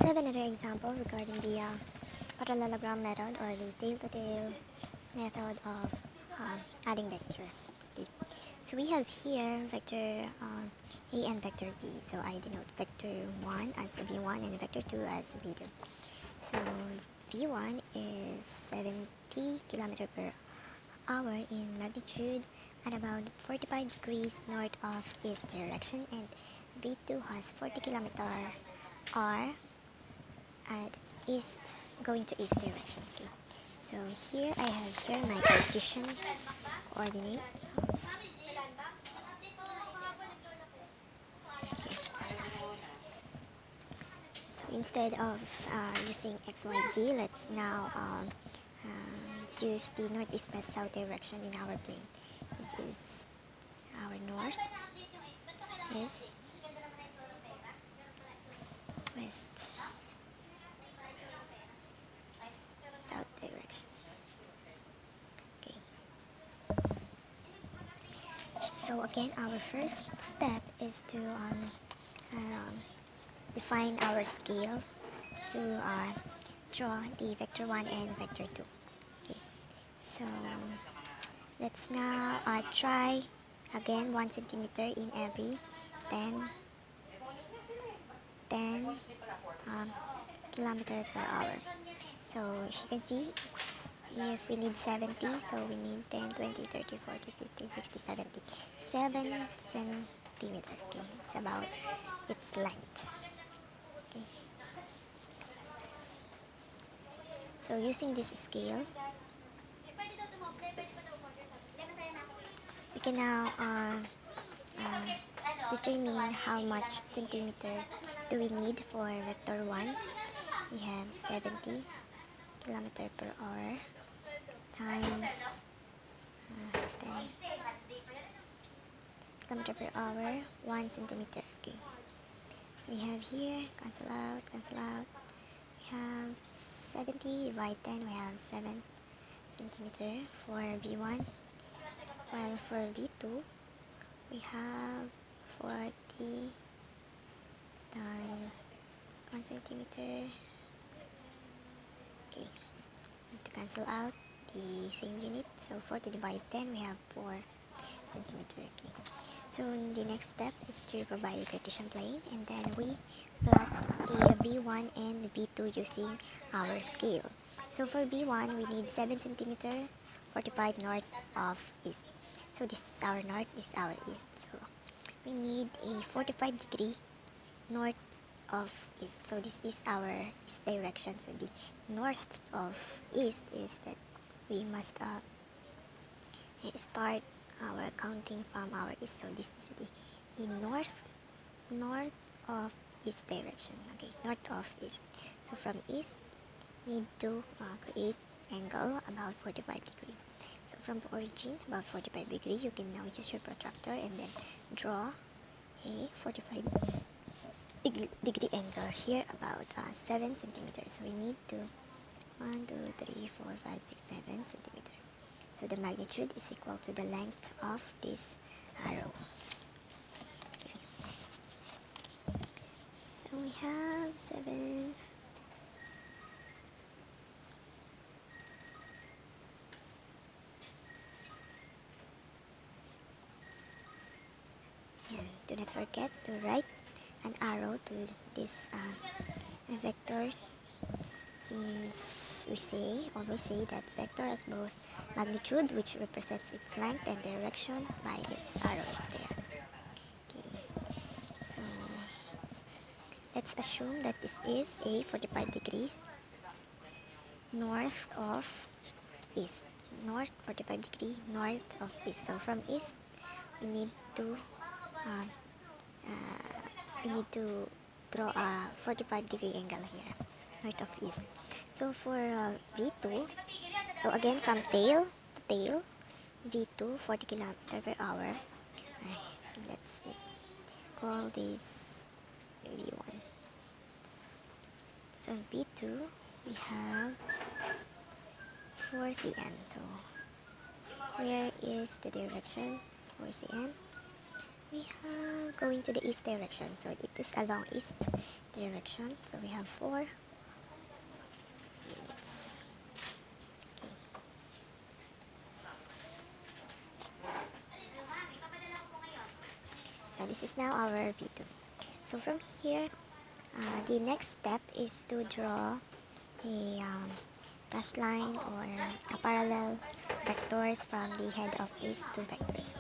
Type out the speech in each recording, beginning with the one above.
have another example regarding the parallelogram method or the tail-to-tail method of adding vector. Okay. So we have here vector A and vector B. So I denote vector 1 as V1 and vector 2 as V2. So V1 is 70 km per hour in magnitude at about 45 degrees north of east direction, and V2 has 40 km r at east, going to east direction. Okay. So here I have here my Cartesian coordinate. So instead of using x, y, z, let's now use the northeast, west, south direction in our plane. This is our north, east, west, south direction. Okay. So again, our first step is to define our scale to draw the vector 1 and vector 2. Okay. So let's now try again 1 centimeter in every 10 kilometer per hour. So as you can see, if we need 70, so we need 10, 20, 30, 40, 50, 60, 70. 7 centimeter. Okay, it's about its length. Okay. So using this scale, we can now determine how much centimeter do we need for vector 1. We have 70 kilometer per hour times 10 kilometer per hour, 1 centimeter. Okay. We have here, cancel out, cancel out. We have 70 divide 10, we have 7 centimeter for V1. While for V2, we have 40 times 1 centimeter. Okay, to cancel out the same unit, so 40 divided 10, we have 4 centimeter. Okay, so the next step is to provide a Cartesian plane, and then we plot the V1 and V2 using our scale. So for V1, we need 7 centimeter, 45 north of east. So this is our north, this is our east. So we need a 45 degree north of east. So this is our east direction. So the north of east is that we must start our counting from our east. So this is the north of east direction. Okay, north of east. So from east, need to create angle about 45 degrees. So from the origin, about 45 degrees, you can now use your protractor and then draw a 45 degree angle here about 7 centimeters. So we need to 1, 2, 3, 4, 5, 6, 7 centimeters. So the magnitude is equal to the length of this arrow. Okay. So we have 7. And do not forget to write an arrow to this vector, since we always say that vector has both magnitude, which represents its length, and direction by its arrow there. Okay. So let's assume that this is a 45 degrees north of east. North 45 degree north of east. So from east, we need to draw a 45 degree angle here, north of east. So for V2, so again from tail to tail, V2 40 km per hour. Let's call this V1. From V2, we have 4 cm. So where is the direction 4 cm? we have going to the east direction, so it is along east direction, so we have 4 units. So this is now our V2. So from here, the next step is to draw a dashed line or a parallel vectors from the head of these 2 vectors.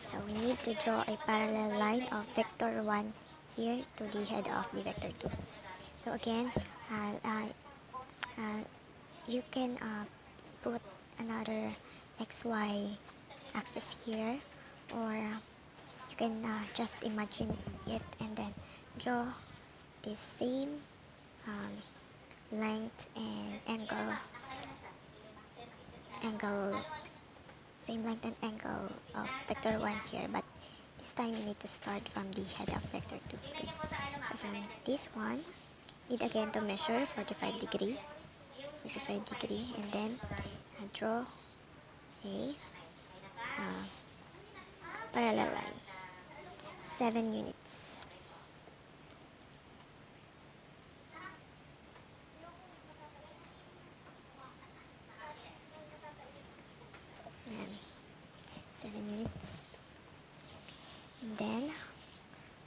So we need to draw a parallel line of vector 1 here to the head of the vector 2. So again, you can put another xy axis here, or you can just imagine it and then draw the same length and angle same length and angle of vector 1 here, but this time you need to start from the head of vector 2. Okay. So from this one, need again to measure 45 degree, and then draw a parallel line, 7 units. And 7 units. And then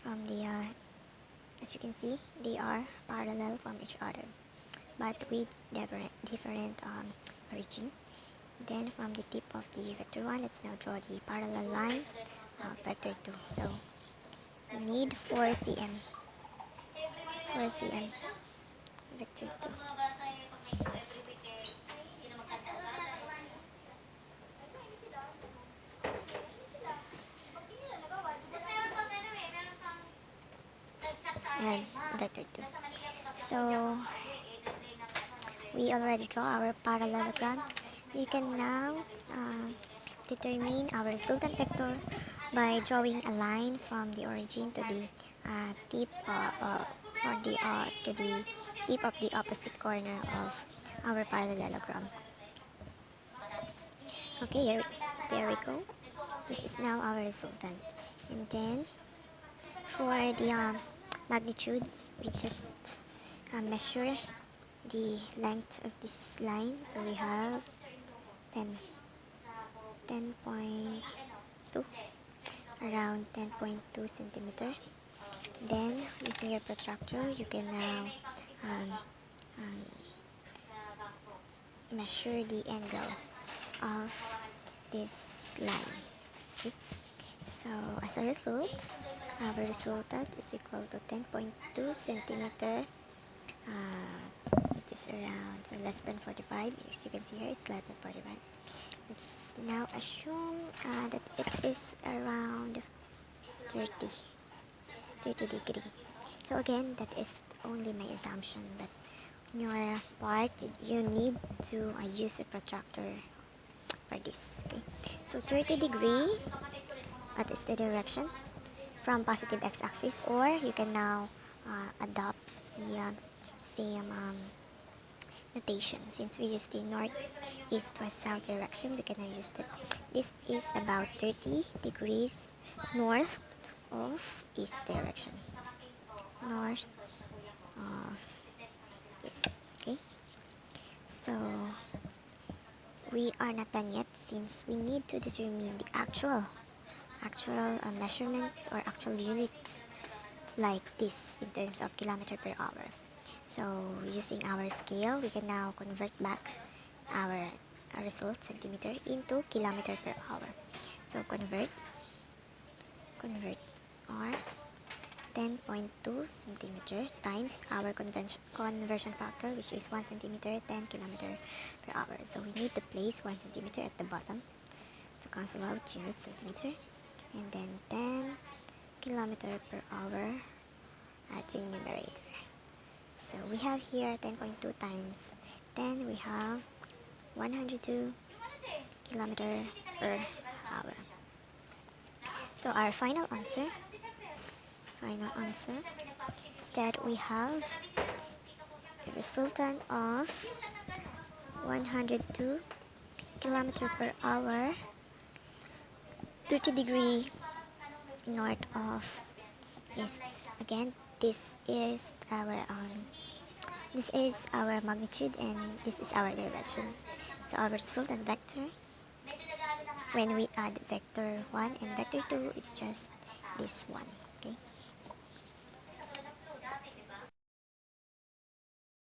from the as you can see, they are parallel from each other, but with different origin. Then from the tip of the vector 1, let's now draw the parallel line of vector 2. So we need 4 cm. 4 cm. Vector 2. And vector 2. So we already draw our parallelogram. We can now determine our resultant vector by drawing a line from the origin to the tip to the tip of the opposite corner of our parallelogram. Okay, there we go. This is now our resultant. And then for the magnitude, we just measure the length of this line. So we have 10.2, around 10.2 centimeter. Then using your protractor, you can now measure the angle of this line. Okay. So as a result, our resultant is equal to 10.2 centimeter. It is around, so less than 45. As you can see here, it's less than 45. Let's now assume that it is around 30 degree. So again, that is only my assumption, but in your part, you need to use a protractor for this. Okay. So 30 degree, that is the direction from positive x-axis, or you can now adopt the same notation. Since we use the north, east, west, south direction, we can now use that. This is about 30 degrees north of east direction. North of east. Okay. So we are not done yet, since we need to determine the actual measurements or actual units like this in terms of kilometer per hour. So using our scale, we can now convert back our result centimeter into kilometer per hour. So convert or 10.2 centimeter times our conversion factor, which is 1 centimeter, 10 kilometer per hour. So we need to place 1 centimeter at the bottom to cancel out unit centimeter, and then 10 kilometer per hour at the numerator. So we have here 10.2 times 10, we have 102 kilometer per hour. So our final answer is that we have a resultant of 102 kilometer per hour, 30 degree north of east. Again, this is our magnitude, and this is our direction. So our resultant vector, when we add vector 1 and vector 2, it's just this one. Okay.